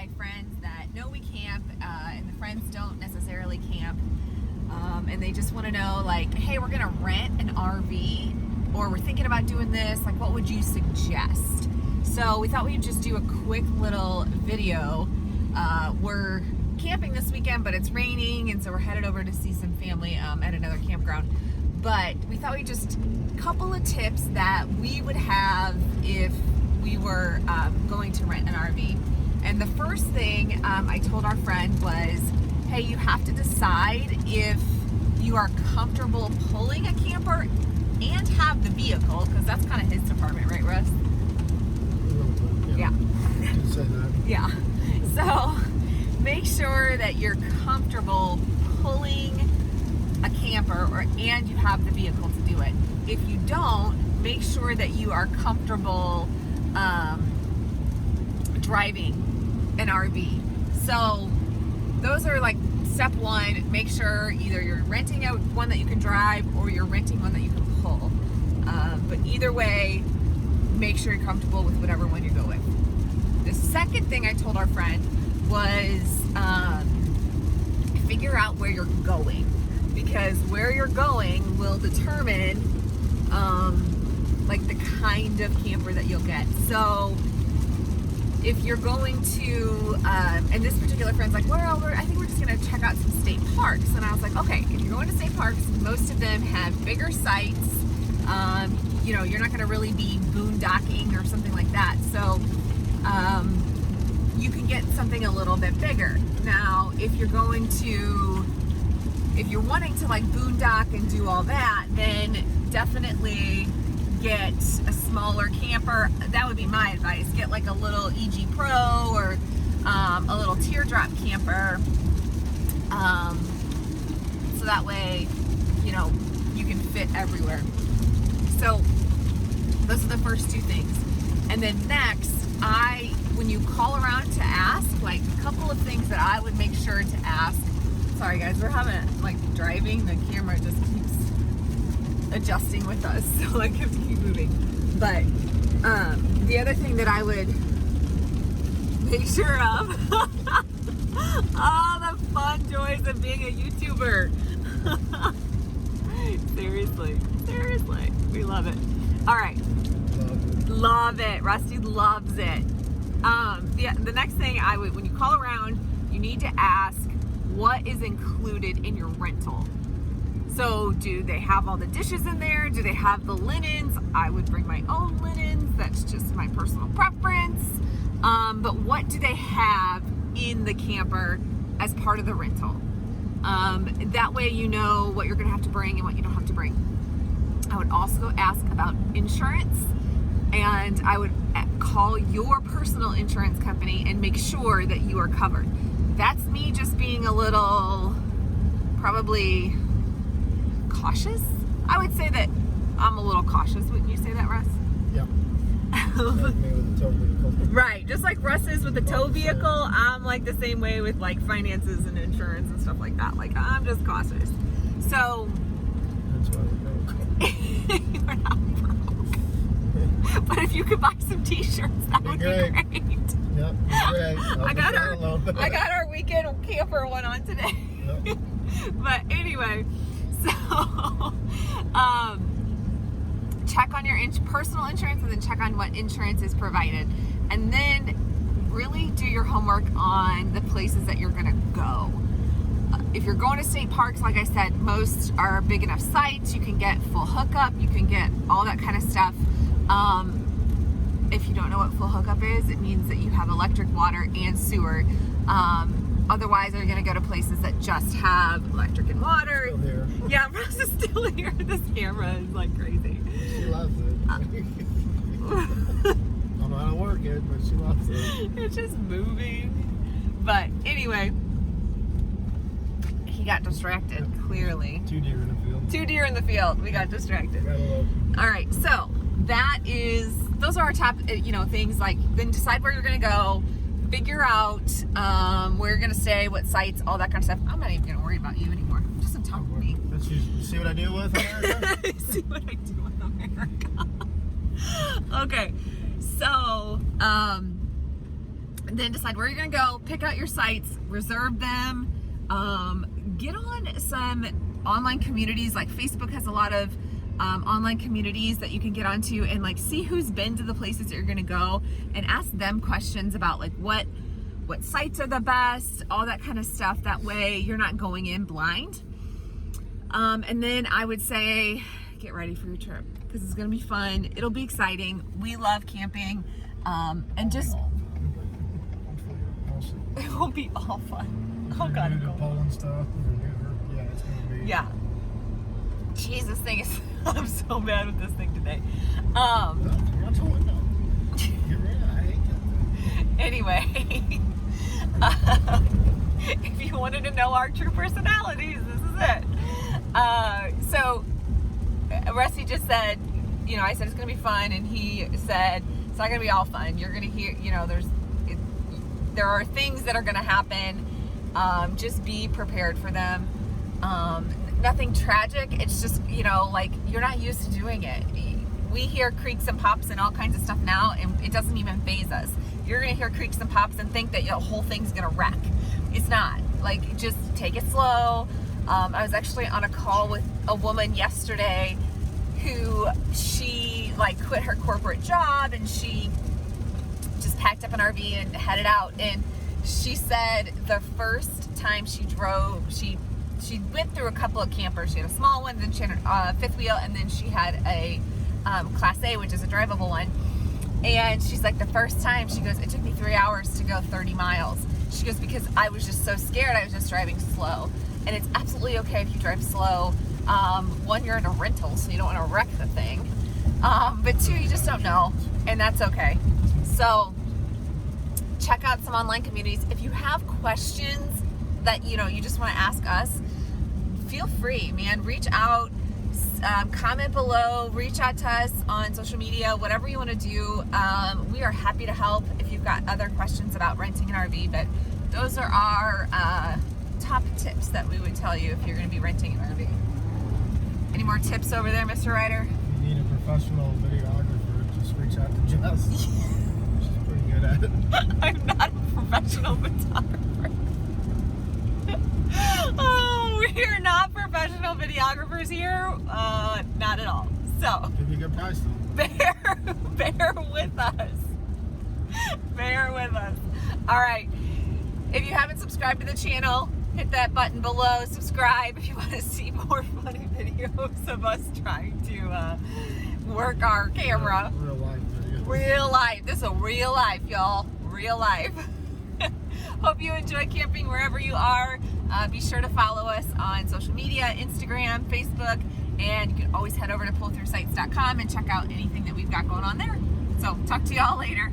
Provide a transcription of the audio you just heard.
by friends that know we camp, and the friends don't necessarily camp, and they just want to know, like, hey, we're gonna rent an RV, or we're thinking about doing this, like, what would you suggest? So we thought we'd just do a quick little video. We're camping this weekend, but it's raining, and so we're headed over to see some family at another campground. But we thought we'd just a couple of tips that we would have if we were going to rent an RV. And the first thing I told our friend was, hey, you have to decide if you are comfortable pulling a camper and have the vehicle, because that's kind of his department, right, Russ? Yeah. You said that. Yeah. So make sure that you're comfortable pulling a camper and you have the vehicle to do it. If you don't, make sure that you are comfortable driving an RV. So those are like step one. Make sure either you're renting out one that you can drive or you're renting one that you can pull. But either way, make sure you're comfortable with whatever one you go with. The second thing I told our friend was figure out where you're going, because where you're going will determine like the kind of camper that you'll get. So if you're going to, and this particular friend's like, well, I think we're just gonna check out some state parks. And I was like, okay, if you're going to state parks, most of them have bigger sites. You know, you're not gonna really be boondocking or something like that. So you can get something a little bit bigger. Now, if you're wanting to like boondock and do all that, then definitely get a smaller camper. That would be my advice. Get like a little EG Pro or a little teardrop camper. So that way, you know, you can fit everywhere. So those are the first two things. And then next, when you call around to ask, like a couple of things that I would make sure to ask. Sorry guys, we're having, like, driving, the camera just keeps adjusting with us, so I have to keep moving. But the other thing that I would make sure of, all the fun joys of being a YouTuber. Seriously, we love it. All right, love it. Rusty loves it. The next thing when you call around, you need to ask, what is included in your rental? So do they have all the dishes in there? Do they have the linens? I would bring my own linens. That's just my personal preference. But what do they have in the camper as part of the rental? That way you know what you're gonna have to bring and what you don't have to bring. I would also ask about insurance, and I would call your personal insurance company and make sure that you are covered. That's me just being a little, probably cautious. I would say that I'm a little cautious. Wouldn't you say that, Russ? Yeah. Like me with the tow vehicle. Right. Just like Russ is with the tow vehicle, I'm like the same way with like finances and insurance and stuff like that. Like, I'm just cautious. So. That's why we're broke. You're not broke. But if you could buy some t-shirts, that would be great. Yep, great. I got our weekend camper one on today. Yep. But anyway, so check on your personal insurance, and then check on what insurance is provided, and then really do your homework on the places that you're gonna go. If you're going to state parks, like I said, most are big enough sites. You can get full hookup. You can get all that kind of stuff. If you don't know what full hookup is, it means that you have electric, water, and sewer. Otherwise, you're going to go to places that just have electric and water. Still here. Yeah, Ross is still here. This camera is like crazy. She loves it. I don't know how to work it, but she loves it. It's just moving. But anyway, he got distracted, clearly. 2 deer in the field. 2 deer in the field. We got distracted. Gotta love it. All right, so those are our top, things. Like, then decide where you're gonna go, figure out where you're gonna stay, what sites, all that kind of stuff. I'm not even gonna worry about you anymore. Just talk to me. You see what I deal with, America? See what I do with America. Okay, so then decide where you're gonna go, pick out your sites, reserve them, get on some online communities. Like Facebook has a lot of online communities that you can get onto, and like see who's been to the places that you're gonna go, and ask them questions about like what sites are the best, all that kind of stuff. That way you're not going in blind. And then I would say get ready for your trip, because it's gonna be fun. It'll be exciting. We love camping, and just it won't be all fun. Oh God, we're gonna do Poland stuff. Yeah, it's gonna be. Yeah. Jeez, this thing is. I'm so mad with this thing today. No, get ready. I hate that. Anyway, if you wanted to know our true personalities, this is it. So Rusty just said, you know, I said it's gonna be fun, and he said it's not gonna be all fun. You're gonna hear, you know, there are things that are gonna happen. Just be prepared for them. Nothing tragic. It's just, you know, like you're not used to doing it. We hear creaks and pops and all kinds of stuff now, and it doesn't even faze us. You're gonna hear creaks and pops and think that the whole thing's gonna wreck. It's not. Like, just take it slow. I was actually on a call with a woman yesterday who she like quit her corporate job, and she just packed up an RV and headed out. And she said the first time she drove, she went through a couple of campers. She had a small one, then she had a fifth wheel, and then she had a Class A, which is a drivable one. And she's like, the first time, she goes, it took me 3 hours to go 30 miles. She goes, because I was just so scared. I was just driving slow. And it's absolutely okay if you drive slow. One, you're in a rental, so you don't want to wreck the thing. But two, you just don't know, and that's okay. So check out some online communities. If you have questions that, you know, you just want to ask us, feel free, man. Reach out, comment below, reach out to us on social media, whatever you want to do. We are happy to help if you've got other questions about renting an RV, but those are our top tips that we would tell you if you're going to be renting an RV. Any more tips over there, Mr. Ryder? If you need a professional videographer, just reach out to Jess. She's pretty good at it. I'm not a professional photographer. Oh, we are not professional videographers here. Not at all. So Give you a good price though. bear with us. Bear with us. All right. If you haven't subscribed to the channel, hit that button below. Subscribe if you want to see more funny videos of us trying to work our camera. Real life video. Real life. This is a real life, y'all. Real life. Hope you enjoy camping wherever you are. Be sure to follow us on social media, Instagram, Facebook, and you can always head over to pullthroughsites.com and check out anything that we've got going on there. So talk to y'all later.